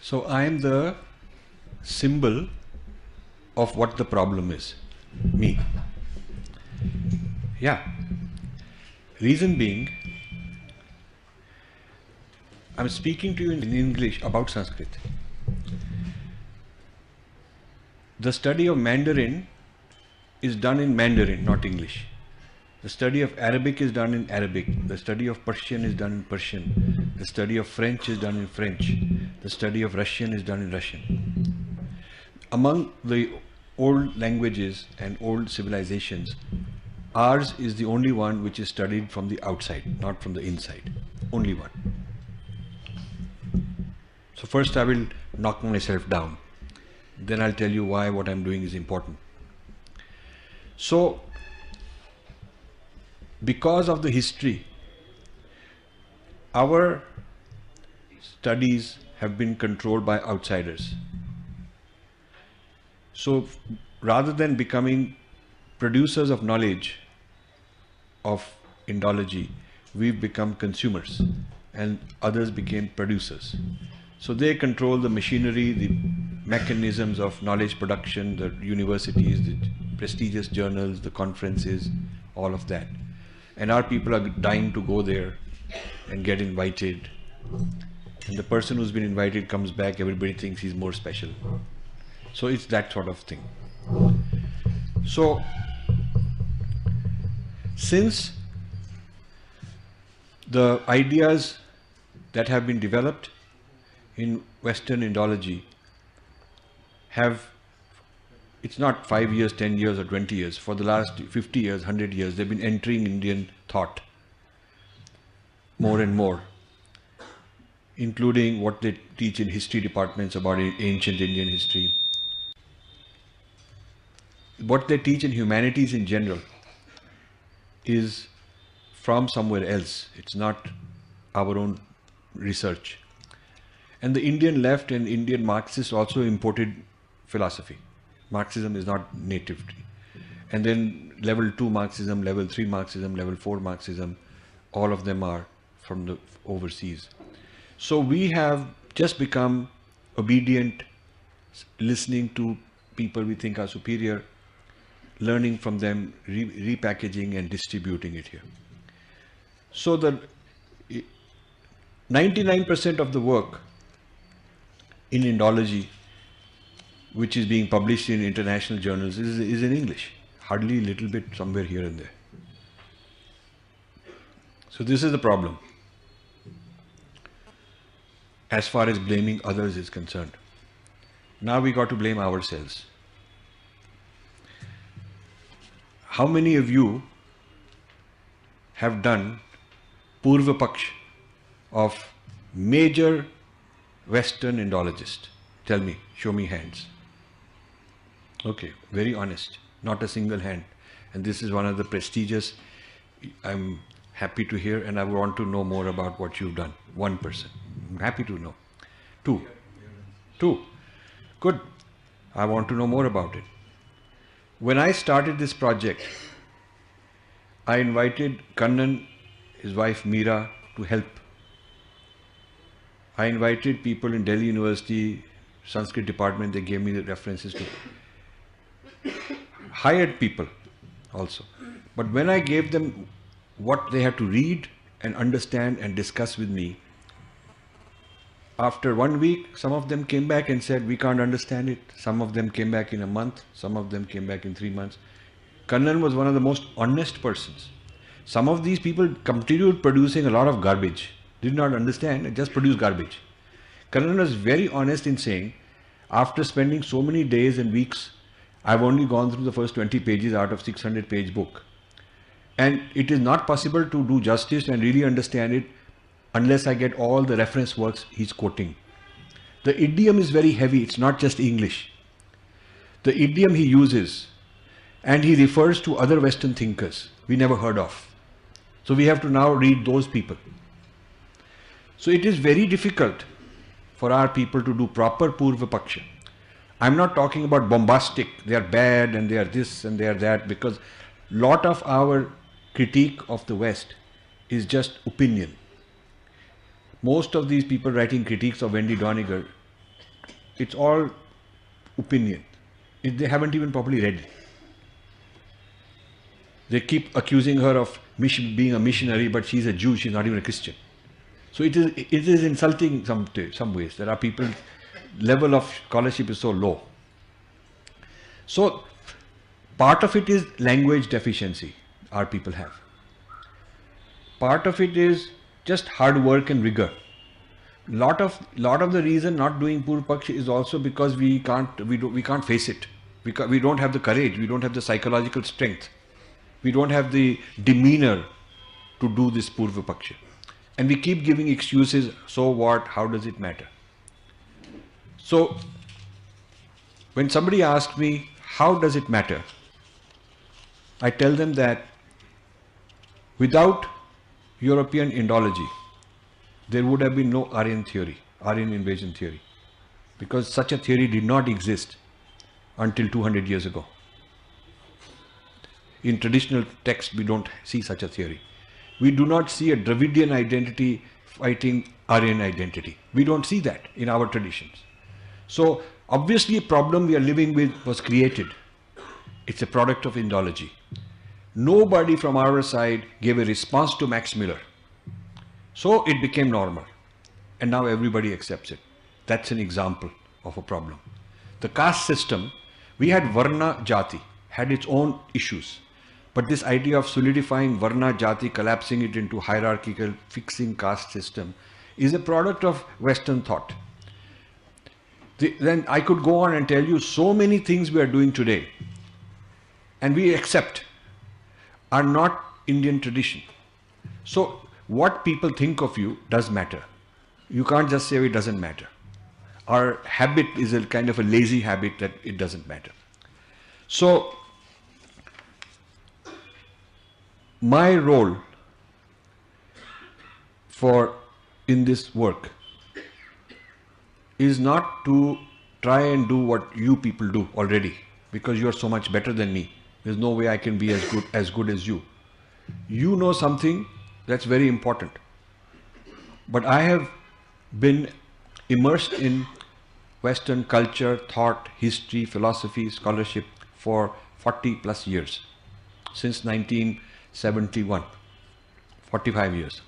So I am the symbol of what the problem is. Me. Yeah. Reason being, I'm speaking to you in English about Sanskrit. The study of Mandarin is done in Mandarin, not English. The study of Arabic is done in Arabic. The study of Persian is done in Persian. The study of French is done in French. The study of Russian is done in Russian. Among the old languages and old civilizations, ours is the only one which is studied from the outside, not from the inside. Only one. So first I will knock myself down. Then I'll tell you why what I'm doing is important. So, because of the history, our studies have been controlled by outsiders. So, rather than becoming producers of knowledge of Indology, we've become consumers and others became producers. So they control the machinery, the mechanisms of knowledge production, the universities, the prestigious journals, the conferences, all of that. And our people are dying to go there and get invited. And the person who's been invited comes back, everybody thinks he's more special. So it's that sort of thing. So, since the ideas that have been developed in Western Indology have, it's not 5 years, 10 years or 20 years, for the last 50 years, 100 years, they've been entering Indian thought more and more, including what they teach in history departments about ancient Indian history. What they teach in humanities in general is from somewhere else. It's not our own research. And the Indian left and Indian Marxists also imported philosophy. Marxism is not native. And then level 2 Marxism, level 3 Marxism, level 4 Marxism, all of them are from the overseas. So we have just become obedient, listening to people we think are superior, learning from them, repackaging and distributing it here. So the 99% of the work in Indology, which is being published in international journals, is in English. Hardly a little bit somewhere here and there. So this is the problem, as far as blaming others is concerned. Now we got to blame ourselves. How many of you have done Purva Paksh of major Western Indologist? Tell me, show me hands. Okay, very honest, not a single hand. And this is one of the prestigious, I'm happy to hear, and I want to know more about what you've done. One person, I'm happy to know. Two, good. I want to know more about it. When I started this project, I invited Kannan, his wife Meera, to help. I invited people in Delhi University, Sanskrit department, they gave me the references to. Hired people also. But when I gave them what they had to read and understand and discuss with me, after 1 week, some of them came back and said, we can't understand it. Some of them came back in a month. Some of them came back in 3 months. Kannan was one of the most honest persons. Some of these people continued producing a lot of garbage. Did not understand and just produced garbage. Kannan was very honest in saying, after spending so many days and weeks, I've only gone through the first 20 pages out of 600-page book. And it is not possible to do justice and really understand it unless I get all the reference works he's quoting. The idiom is very heavy, it's not just English. The idiom he uses, and he refers to other Western thinkers we never heard of. So we have to now read those people. So it is very difficult for our people to do proper Purva Paksha. I'm not talking about bombastic, they are bad and they are this and they are that, because lot of our critique of the West is just opinion. Most of these people writing critiques of Wendy Doniger it's all opinion. They haven't even properly read it. They keep accusing her of being a missionary, but she's a Jew, she's not even a Christian. So it is insulting some ways. There are people, level of scholarship is so low. So part of it is language deficiency our people have. Part of it is just hard work and rigor. Lot of the reason not doing Purva Paksha is also because we can't face it. We don't have the courage, we don't have the psychological strength, we don't have the demeanor to do this Purva Paksha. And we keep giving excuses, so what, how does it matter? So when somebody asks me, how does it matter? I tell them that without European Indology, there would have been no Aryan theory, Aryan invasion theory, because such a theory did not exist until 200 years ago. In traditional texts, we don't see such a theory. We do not see a Dravidian identity fighting Aryan identity. We don't see that in our traditions. So obviously a problem we are living with was created. It's a product of Indology. Nobody from our side gave a response to Max Miller. So it became normal. And now everybody accepts it. That's an example of a problem. The caste system, we had Varna Jati, had its own issues. But this idea of solidifying Varna Jati, collapsing it into hierarchical, fixing caste system, is a product of Western thought. Then I could go on and tell you so many things we are doing today, and we accept, are not Indian tradition. So what people think of you does matter. You can't just say it doesn't matter. Our habit is a kind of a lazy habit that it doesn't matter. So my role in this work is not to try and do what you people do already, because you are so much better than me. There's no way I can be as good as you. You know something that's very important. But I have been immersed in Western culture, thought, history, philosophy, scholarship for 40 plus years, since 1971, 45 years.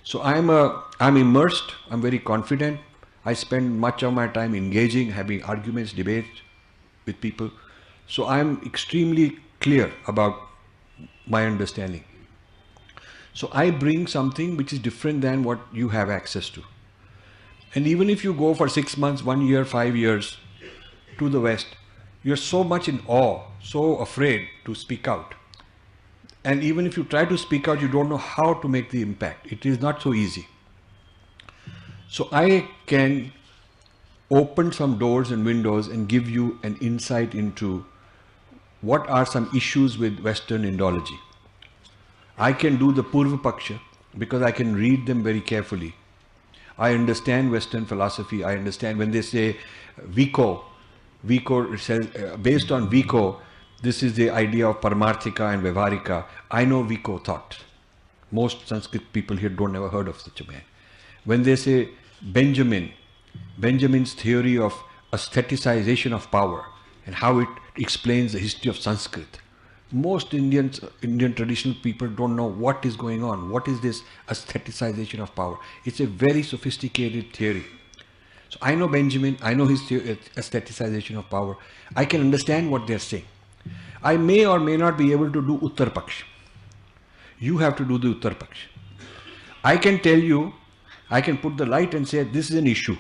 So I'm immersed, I'm very confident. I spend much of my time engaging, having arguments, debates with people. So I'm extremely clear about my understanding. So I bring something which is different than what you have access to. And even if you go for 6 months, 1 year, 5 years to the West, you're so much in awe, so afraid to speak out. And even if you try to speak out, you don't know how to make the impact. It is not so easy. So I can open some doors and windows and give you an insight into what are some issues with Western Indology. I can do the Purva Paksha because I can read them very carefully. I understand Western philosophy. I understand when they say Vico says, based on Vico, this is the idea of Paramarthika and Vyavharika. I know Vico thought. Most Sanskrit people here don't ever heard of such a man. When they say Benjamin's theory of aestheticization of power and how it explains the history of Sanskrit, most Indian traditional people don't know what is going on. What is this aestheticization of power? It's a very sophisticated theory. So I know Benjamin, I know his aestheticization of power. I can understand what they're saying. I may or may not be able to do Uttar Paksha. You have to do the Uttar Paksha. I can tell you, I can put the light and say, this is an issue,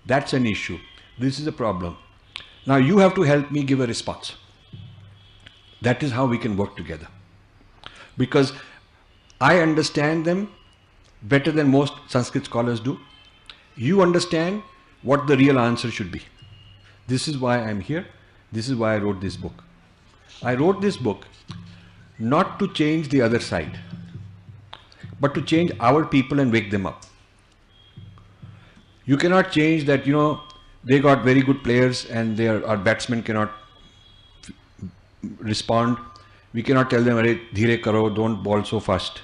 that's an issue, this is a problem. Now you have to help me give a response. That is how we can work together. Because I understand them better than most Sanskrit scholars do. You understand what the real answer should be. This is why I'm here. This is why I wrote this book. I wrote this book not to change the other side, but to change our people and wake them up. You cannot change that, they got very good players and our batsmen cannot respond. We cannot tell them, "Arey, dheere karo, don't ball so fast."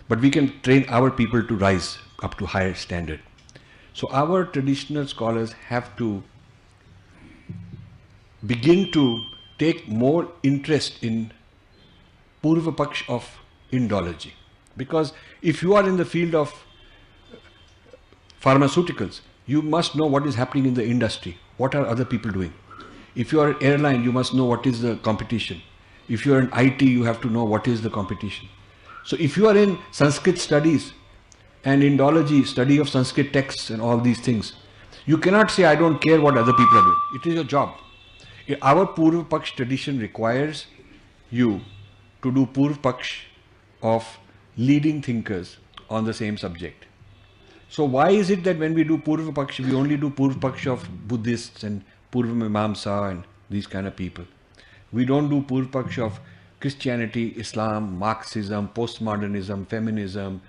But we can train our people to rise up to higher standard. So our traditional scholars have to begin to take more interest in Purva Paksh of Indology. Because if you are in the field of pharmaceuticals, you must know what is happening in the industry. What are other people doing? If you are an airline, you must know what is the competition. If you are in IT, you have to know what is the competition. So if you are in Sanskrit studies and Indology, study of Sanskrit texts and all these things, you cannot say, I don't care what other people are doing. It is your job. Our Purva Paksh tradition requires you to do Purva Paksh of leading thinkers on the same subject. So why is it that when we do Purva Paksh, we only do Purva Paksh of Buddhists and Purva Mimamsa and these kind of people? We don't do Purva Paksh of Christianity, Islam, Marxism, postmodernism, feminism,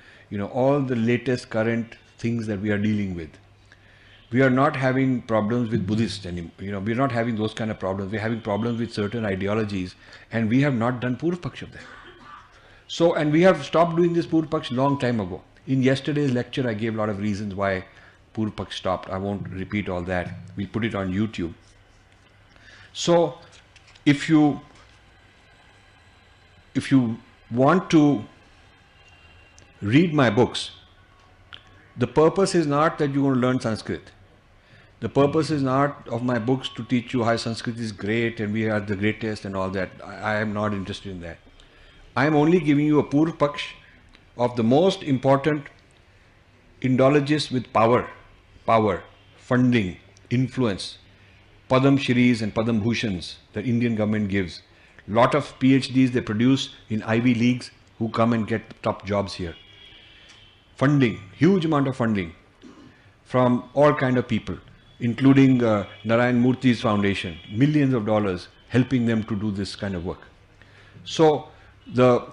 all the latest current things that we are dealing with. We are not having problems with Buddhists anymore. We are not having those kind of problems. We are having problems with certain ideologies, and we have not done Purva Paksh of them. So, and we have stopped doing this Purva Paksh long time ago. In yesterday's lecture, I gave a lot of reasons why Purva Paksh stopped. I won't repeat all that. We put it on YouTube. So, if you want to read my books, the purpose is not that you're going to learn Sanskrit. The purpose is not of my books to teach you how Sanskrit is great and we are the greatest and all that. I am not interested in that. I am only giving you a Purva Paksh of the most important Indologists with power, funding, influence, Padam Shris and Padam Bhushans that Indian government gives. Lot of PhDs they produce in Ivy Leagues who come and get top jobs here. Funding, huge amount of funding from all kind of people, including Narayan Murthy's foundation, millions of dollars helping them to do this kind of work. So the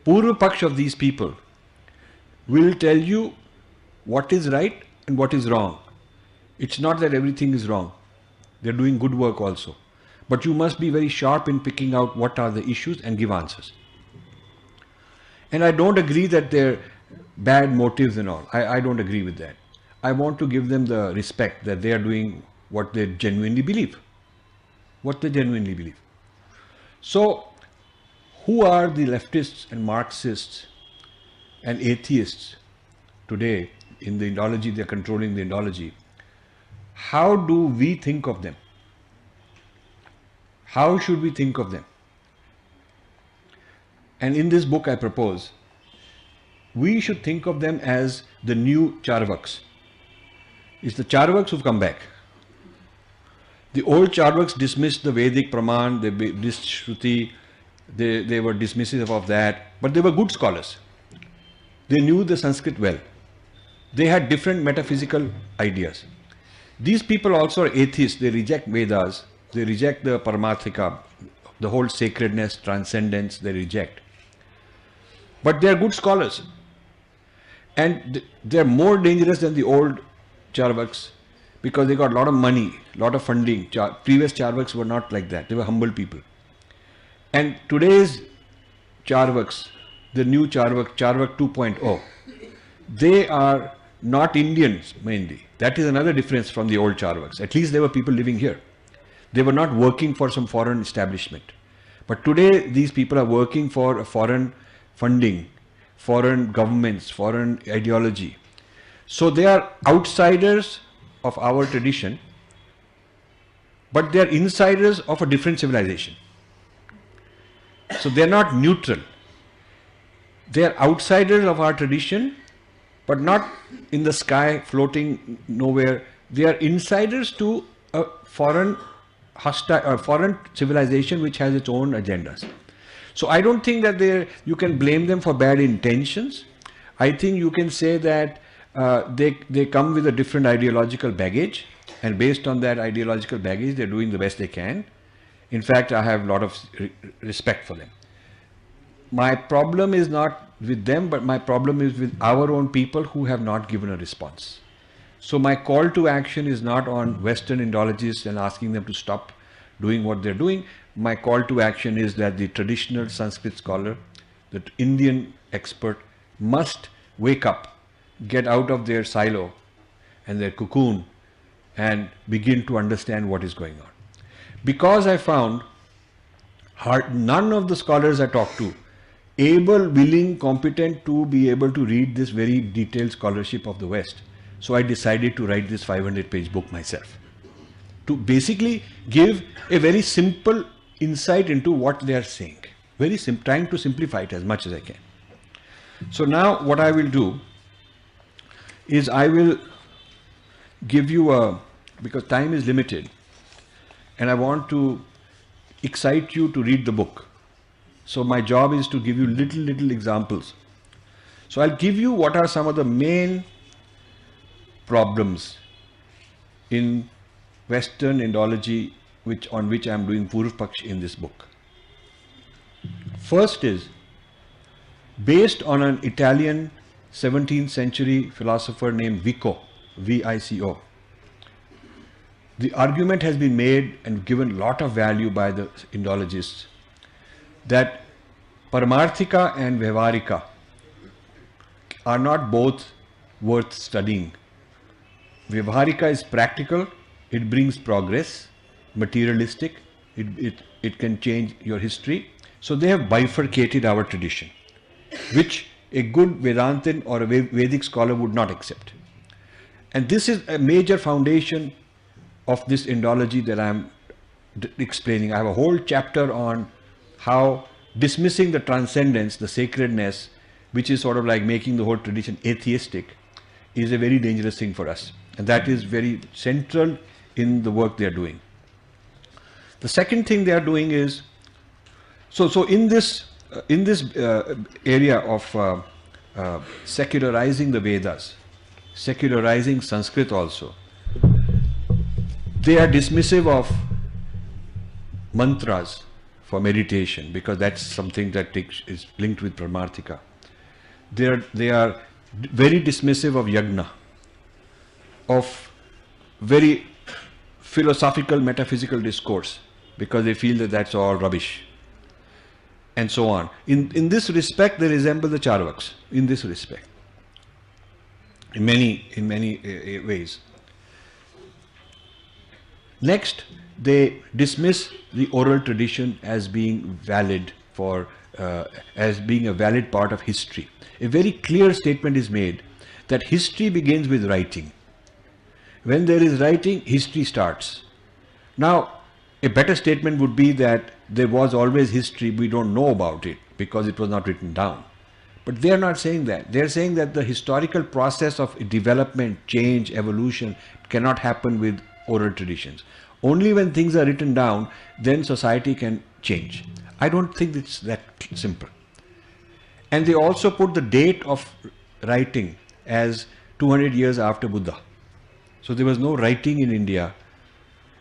Purva Paksh of these people will tell you what is right and what is wrong. It's not that everything is wrong. They're doing good work also. But you must be very sharp in picking out what are the issues and give answers. And I don't agree that they're bad motives and all. I don't agree with that. I want to give them the respect that they are doing what they genuinely believe. So, who are the leftists and Marxists and atheists today in the Indology? They're controlling the Indology. How do we think of them? How should we think of them? And in this book I propose, we should think of them as the new Charvaks. It's the Charvaks who've come back. The old Charvaks dismissed the Vedic Praman, they dismissed Shruti, they were dismissive of that, but they were good scholars. They knew the Sanskrit well. They had different metaphysical ideas. These people also are atheists. They reject Vedas. They reject the Paramarthika, the whole sacredness, transcendence, they reject. But they are good scholars. And they are more dangerous than the old Charvaks because they got a lot of money, a lot of funding. Previous Charvaks were not like that. They were humble people. And today's Charvaks, the new Charvak 2.0, they are not Indians mainly. That is another difference from the old Charvaks. At least there were people living here. They were not working for some foreign establishment. But today these people are working for a foreign funding, foreign governments, foreign ideology. So they are outsiders of our tradition, but they are insiders of a different civilization. So they are not neutral. They are outsiders of our tradition, but not in the sky, floating nowhere. They are insiders to a foreign civilization which has its own agendas. So I don't think that you can blame them for bad intentions. I think you can say that they come with a different ideological baggage, and based on that ideological baggage, they're doing the best they can. In fact, I have a lot of respect for them. My problem is not with them, but my problem is with our own people who have not given a response. So my call to action is not on Western Indologists and asking them to stop doing what they're doing. My call to action is that the traditional Sanskrit scholar, the Indian expert, must wake up, get out of their silo and their cocoon and begin to understand what is going on. Because I found none of the scholars I talked to able, willing, competent to be able to read this very detailed scholarship of the West. So I decided to write this 500-page book myself, to basically give a very simple insight into what they are saying. Very simple, trying to simplify it as much as I can. So now what I will do is I will give you because time is limited and I want to excite you to read the book. So my job is to give you little examples. So I'll give you what are some of the main problems in Western Indology on which I am doing Purv Paksh in this book. First is, based on an Italian 17th century philosopher named Vico, V-I-C-O. The argument has been made and given a lot of value by the Indologists that Paramarthika and Vyavaharika are not both worth studying. Vyavaharika is practical, it brings progress, materialistic, it can change your history. So they have bifurcated our tradition, which a good Vedantin or a Vedic scholar would not accept. And this is a major foundation of this Indology that I am explaining. I have a whole chapter on how dismissing the transcendence, the sacredness, which is sort of like making the whole tradition atheistic, is a very dangerous thing for us. And that is very central in the work they are doing. The second thing they are doing is, so in this area of secularizing the Vedas, secularizing Sanskrit also, they are dismissive of mantras for meditation because that's something that is linked with Paramarthika. They are very dismissive of yajna, of very philosophical, metaphysical discourse, because they feel that that's all rubbish, and so on. In this respect, they resemble the Charvaks, in this respect, in many ways. Next, they dismiss the oral tradition as being valid as being a valid part of history. A very clear statement is made that history begins with writing. When there is writing, history starts. Now, a better statement would be that there was always history, we don't know about it because it was not written down. But they are not saying that. They are saying that the historical process of development, change, evolution cannot happen with oral traditions. Only when things are written down, then society can change. I don't think it's that simple. And they also put the date of writing as 200 years after Buddha. So there was no writing in India,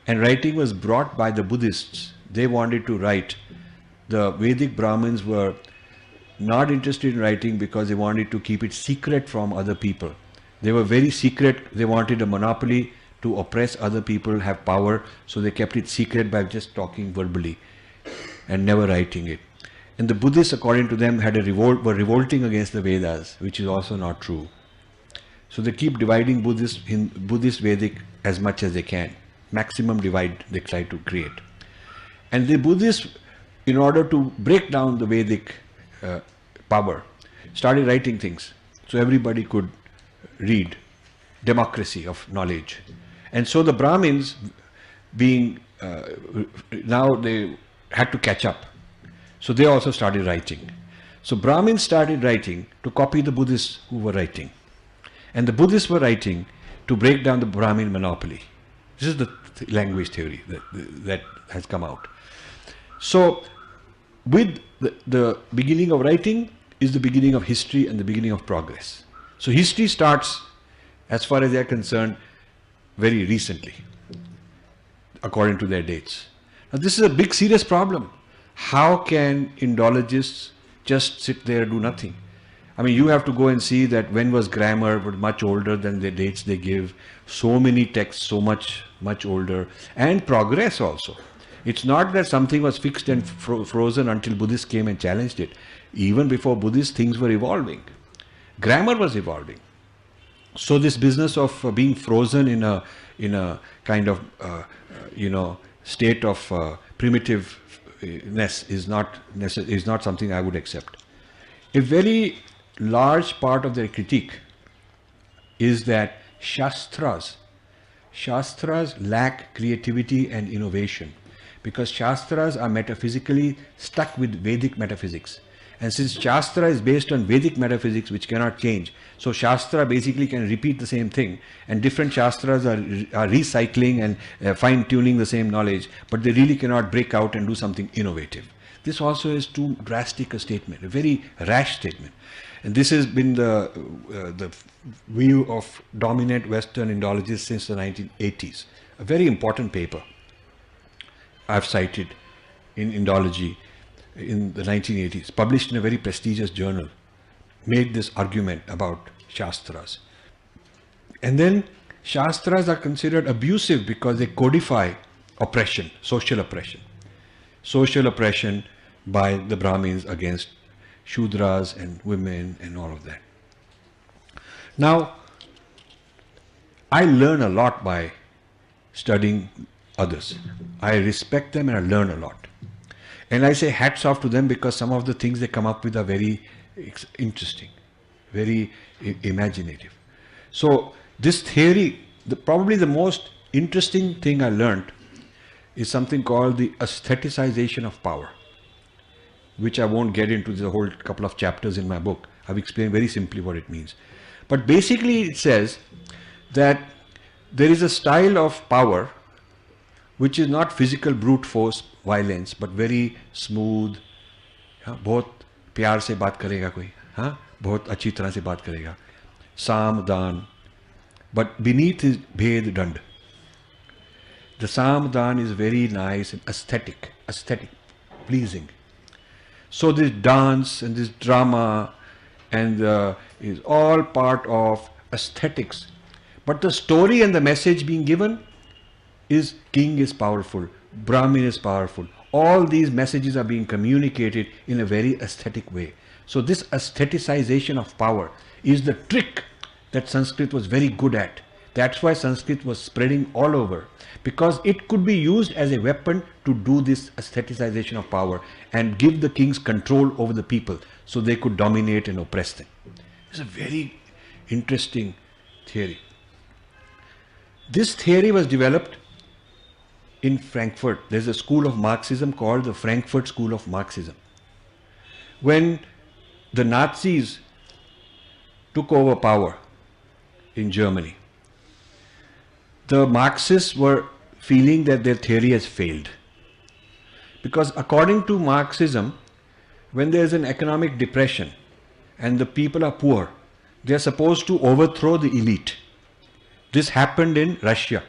and writing was brought by the Buddhists. They wanted to write. The Vedic Brahmins were not interested in writing because they wanted to keep it secret from other people. They were very secret. They wanted a monopoly to oppress other people, have power, so they kept it secret by just talking verbally and never writing it. And the Buddhists, according to them, were revolting against the Vedas, which is also not true. So they keep dividing Buddhist Vedic as much as they can. Maximum divide they try to create. And the Buddhists, in order to break down the Vedic power, started writing things so everybody could read. Democracy of knowledge. And so the Brahmins, now they had to catch up. So they also started writing. So Brahmins started writing to copy the Buddhists who were writing. And the Buddhists were writing to break down the Brahmin monopoly. This is the language theory that has come out. So with the beginning of writing is the beginning of history and the beginning of progress. So history starts, as far as they are concerned, very recently, according to their dates. Now this is a big serious problem. How can Indologists just sit there and do nothing? I mean, you have to go and see that when was grammar much older than the dates they give. So many texts, so much older. And progress also. It's not that something was fixed and frozen until Buddhists came and challenged it. Even before Buddhists, things were evolving. Grammar was evolving. So this business of being frozen in a kind of state of primitiveness is not something I would accept. A very large part of their critique is that Shastras lack creativity and innovation, because Shastras are metaphysically stuck with Vedic metaphysics. And since Shastra is based on Vedic metaphysics, which cannot change, so Shastra basically can repeat the same thing, and different Shastras are recycling and fine-tuning the same knowledge, but they really cannot break out and do something innovative. This also is too drastic a statement, a very rash statement. And this has been the view of dominant Western Indologists since the 1980s. A very important paper I've cited in Indology in the 1980s, published in a very prestigious journal, made this argument about Shastras. And then Shastras are considered abusive because they codify oppression, social oppression. Social oppression by the Brahmins against Shudras and women and all of that. Now, I learn a lot by studying others. I respect them and I learn a lot. And I say hats off to them, because some of the things they come up with are very interesting, very imaginative. So this theory, probably the most interesting thing I learned is something called the aestheticization of power, which I won't get into the whole couple of chapters in my book. I've explained very simply what it means. But basically it says that there is a style of power which is not physical brute force violence, but very smooth. बहुत प्यार से बात करेगा कोई, बहुत अच्छी तरह से बात करेगा, साम दान. But beneath is bhed dand. The Sam Dan is very nice and aesthetic, pleasing. So this dance and this drama and is all part of aesthetics. But the story and the message being given is king is powerful, Brahmin is powerful. All these messages are being communicated in a very aesthetic way. So this aestheticization of power is the trick that Sanskrit was very good at. That's why Sanskrit was spreading all over, because it could be used as a weapon to do this aestheticization of power and give the kings control over the people so they could dominate and oppress them. It's a very interesting theory. This theory was developed in Frankfurt. There's a school of Marxism called the Frankfurt School of Marxism. When the Nazis took over power in Germany, the Marxists were feeling that their theory has failed. Because according to Marxism, when there is an economic depression and the people are poor, they are supposed to overthrow the elite. This happened in Russia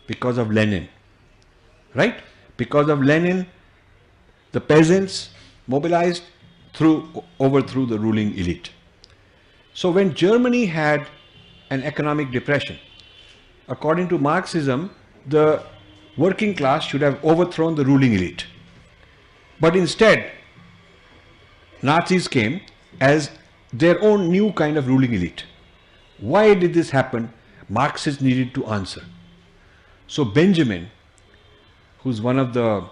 because of Lenin. Right? Because of Lenin, the peasants mobilized, overthrew the ruling elite. So when Germany had an economic depression, according to Marxism, the working class should have overthrown the ruling elite. But instead, Nazis came as their own new kind of ruling elite. Why did this happen? Marxists needed to answer. So Benjamin, who's one of the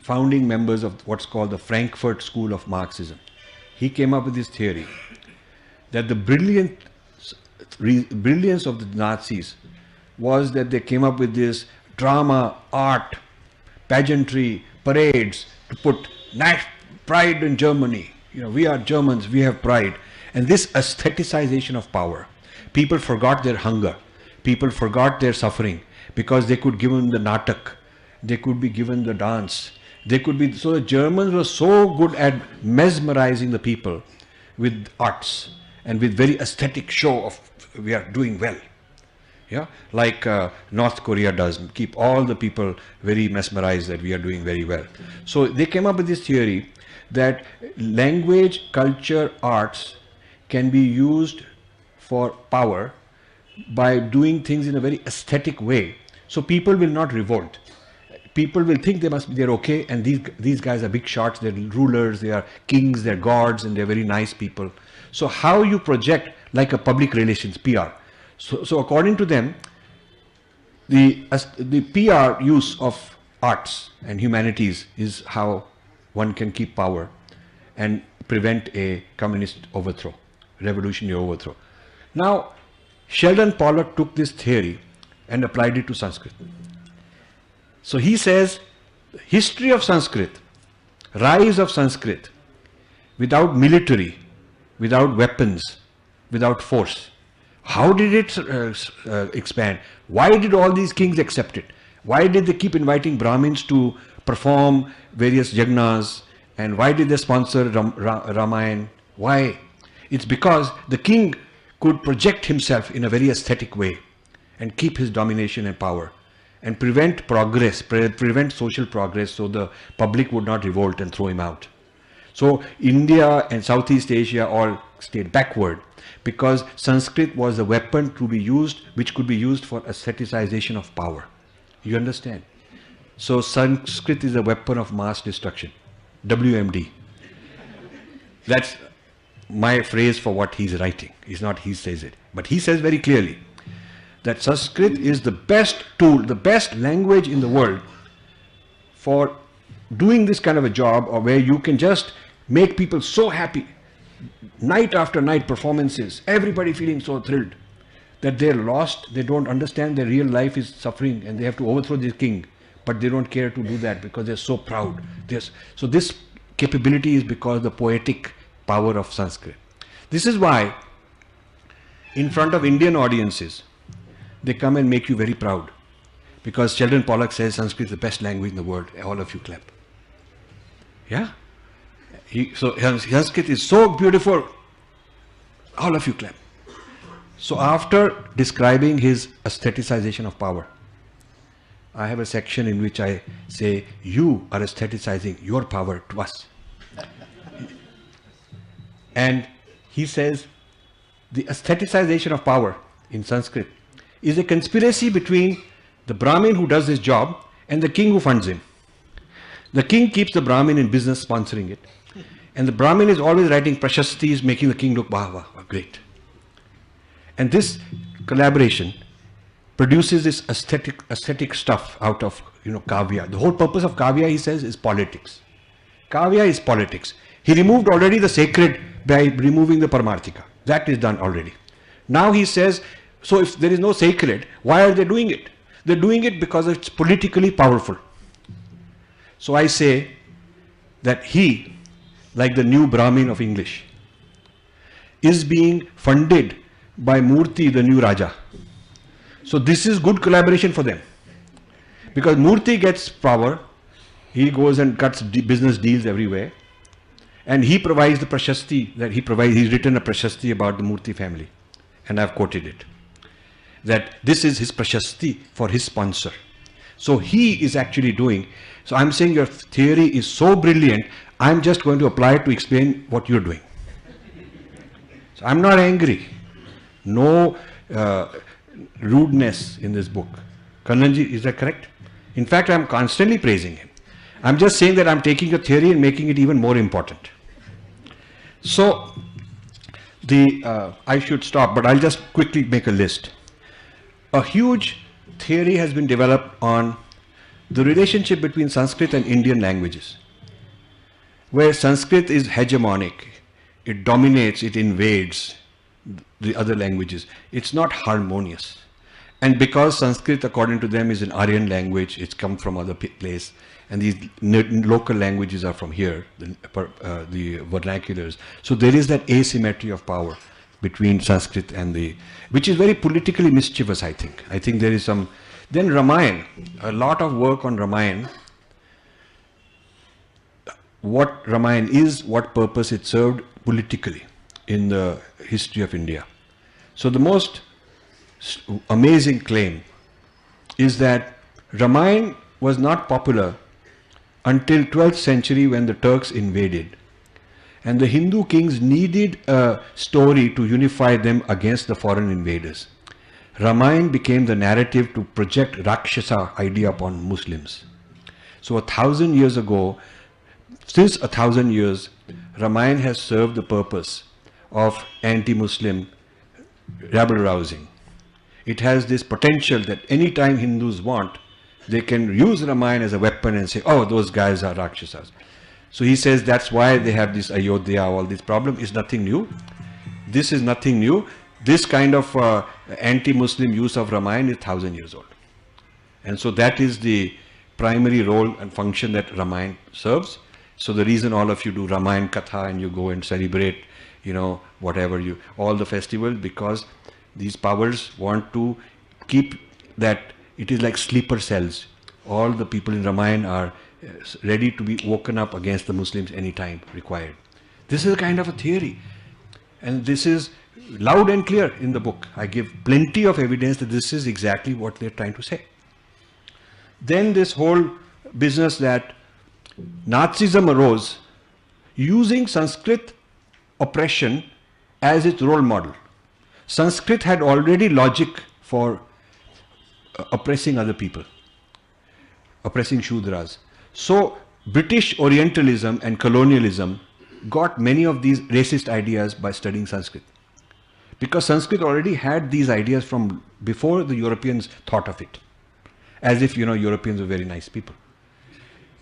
founding members of what's called the Frankfurt School of Marxism, he came up with this theory that the brilliance of the Nazis was that they came up with this drama, art, pageantry, parades to put pride in Germany. You know, we are Germans, we have pride. And this aestheticization of power, people forgot their hunger, people forgot their suffering, because they could give them the natak, they could be given the dance, they could be. So the Germans were so good at mesmerizing the people with arts and with very aesthetic show of we are doing well. Yeah, like North Korea does, keep all the people very mesmerized that we are doing very well. So they came up with this theory that language, culture, arts can be used for power by doing things in a very aesthetic way. So people will not revolt. People will think they're okay, and these guys are big shots, they're rulers, they are kings, they're gods, and they're very nice people. So how you project like a public relations, PR. So according to them, the PR use of arts and humanities is how one can keep power and prevent a communist overthrow, revolutionary overthrow. Now, Sheldon Pollock took this theory and applied it to Sanskrit. So he says, history of Sanskrit, rise of Sanskrit, without military, without weapons, without force. How did it expand? Why did all these kings accept it? Why did they keep inviting Brahmins to perform various yagnas? And why did they sponsor Ramayana? Why? It's because the king could project himself in a very aesthetic way and keep his domination and power and prevent progress, prevent social progress, so the public would not revolt and throw him out. So India and Southeast Asia all stayed backward because Sanskrit was a weapon to be used, which could be used for aestheticization of power. You understand? So Sanskrit is a weapon of mass destruction. WMD. That's my phrase for what he's writing. It's not he says it. But he says very clearly that Sanskrit is the best tool, the best language in the world for doing this kind of a job, or where you can just make people so happy, night after night performances, everybody feeling so thrilled that they're lost, they don't understand their real life is suffering and they have to overthrow the king, but they don't care to do that because they're so proud. So this capability is because of the poetic power of Sanskrit. This is why in front of Indian audiences, they come and make you very proud, because Sheldon Pollock says Sanskrit is the best language in the world. All of you clap. Yeah? So Sanskrit is so beautiful. All of you clap. So after describing his aestheticization of power, I have a section in which I say, you are aestheticizing your power to us. And he says, the aestheticization of power in Sanskrit is a conspiracy between the Brahmin who does his job and the king who funds him. The king keeps the Brahmin in business, sponsoring it. And the Brahmin is always writing prashastis, making the king look, wah, wah, wah, great. And this collaboration produces this aesthetic stuff out of, kavya. The whole purpose of kavya, he says, is politics. Kavya is politics. He removed already the sacred by removing the paramarthika. That is done already. Now he says, so if there is no sacred, why are they doing it? They're doing it because it's politically powerful. So I say that he, like the new Brahmin of English, is being funded by Murthy, the new Raja. So this is good collaboration for them. Because Murthy gets power, he goes and cuts business deals everywhere, and he provides the prashasti that he provides. He's written a prashasti about the Murthy family, and I've quoted it. That this is his prashasti for his sponsor. So he is actually doing. So I'm saying your theory is so brilliant, I'm just going to apply it to explain what you're doing. So I'm not angry. No rudeness in this book. Kannanji, is that correct? In fact, I'm constantly praising him. I'm just saying that I'm taking your theory and making it even more important. So, I should stop, but I'll just quickly make a list. A huge theory has been developed on the relationship between Sanskrit and Indian languages, where Sanskrit is hegemonic. It dominates, it invades the other languages. It's not harmonious. And because Sanskrit, according to them, is an Aryan language, it's come from other place, and these local languages are from here, the vernaculars. So there is that asymmetry of power between Sanskrit and which is very politically mischievous, I think. I think there is some. Then Ramayana, a lot of work on Ramayana. What Ramayana is, what purpose it served politically in the history of India. So the most amazing claim is that Ramayana was not popular until 12th century when the Turks invaded. And the Hindu kings needed a story to unify them against the foreign invaders. Ramayana became the narrative to project Rakshasa idea upon Muslims. So 1,000 years ago, since 1,000 years, Ramayana has served the purpose of anti-Muslim rabble-rousing. It has this potential that anytime Hindus want, they can use Ramayana as a weapon and say, oh, those guys are Rakshasas. So he says that's why they have this Ayodhya, all this problem is nothing new. This is nothing new. This kind of anti-Muslim use of Ramayana is 1,000 years old. And so that is the primary role and function that Ramayana serves. So the reason all of you do Ramayana Katha and you go and celebrate, you know, whatever you, all the festivals, because these powers want to keep that, it is like sleeper cells. All the people in Ramayana are ready to be woken up against the Muslims anytime required. This is a kind of a theory. And this is loud and clear in the book. I give plenty of evidence that this is exactly what they're trying to say. Then this whole business that Nazism arose using Sanskrit oppression as its role model. Sanskrit had already logic for oppressing other people, oppressing Shudras. So British Orientalism and colonialism got many of these racist ideas by studying Sanskrit. Because Sanskrit already had these ideas from before the Europeans thought of it. As if, you know, Europeans were very nice people.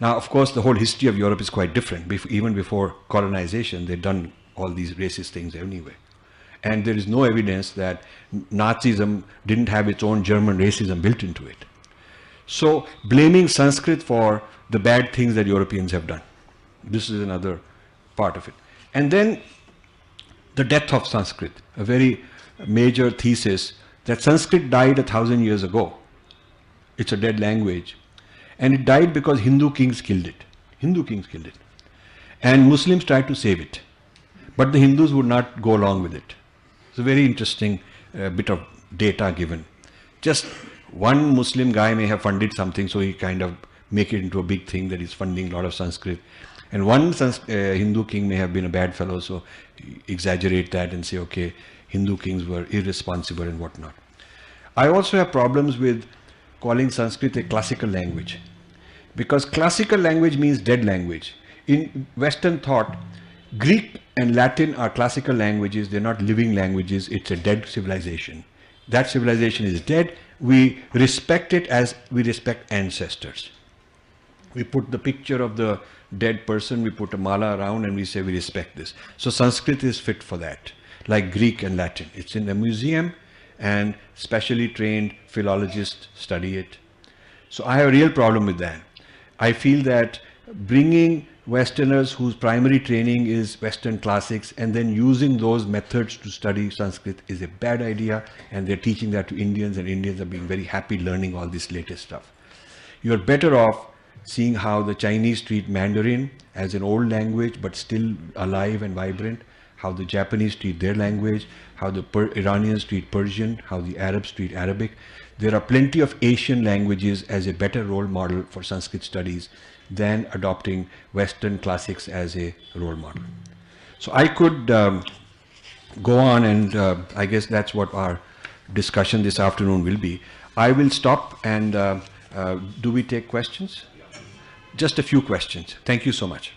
Now, of course, the whole history of Europe is quite different. Even before colonization, they'd done all these racist things anyway. And there is no evidence that Nazism didn't have its own German racism built into it. So, blaming Sanskrit for the bad things that Europeans have done. This is another part of it. And then the death of Sanskrit, a very major thesis that Sanskrit died 1,000 years ago. It's a dead language. And it died because Hindu kings killed it. Hindu kings killed it. And Muslims tried to save it. But the Hindus would not go along with it. It's a very interesting bit of data given. Just one Muslim guy may have funded something, so he kind of make it into a big thing that he's funding a lot of Sanskrit. And one Hindu king may have been a bad fellow, so exaggerate that and say, okay, Hindu kings were irresponsible and whatnot. I also have problems with calling Sanskrit a classical language, because classical language means dead language. In Western thought, Greek and Latin are classical languages, they're not living languages, it's a dead civilization. That civilization is dead, we respect it as we respect ancestors. We put the picture of the dead person, we put a mala around and we say we respect this. So Sanskrit is fit for that, like Greek and Latin. It's in a museum and specially trained philologists study it. So I have a real problem with that. I feel that bringing Westerners whose primary training is Western classics and then using those methods to study Sanskrit is a bad idea, and they're teaching that to Indians, and Indians are being very happy learning all this latest stuff. You're better off seeing how the Chinese treat Mandarin as an old language but still alive and vibrant, how the Japanese treat their language, how the Iranians treat Persian, how the Arabs treat Arabic. There are plenty of Asian languages as a better role model for Sanskrit studies than adopting Western classics as a role model. So I could go on, and I guess that's what our discussion this afternoon will be. I will stop, and do we take questions? Just a few questions. Thank you so much.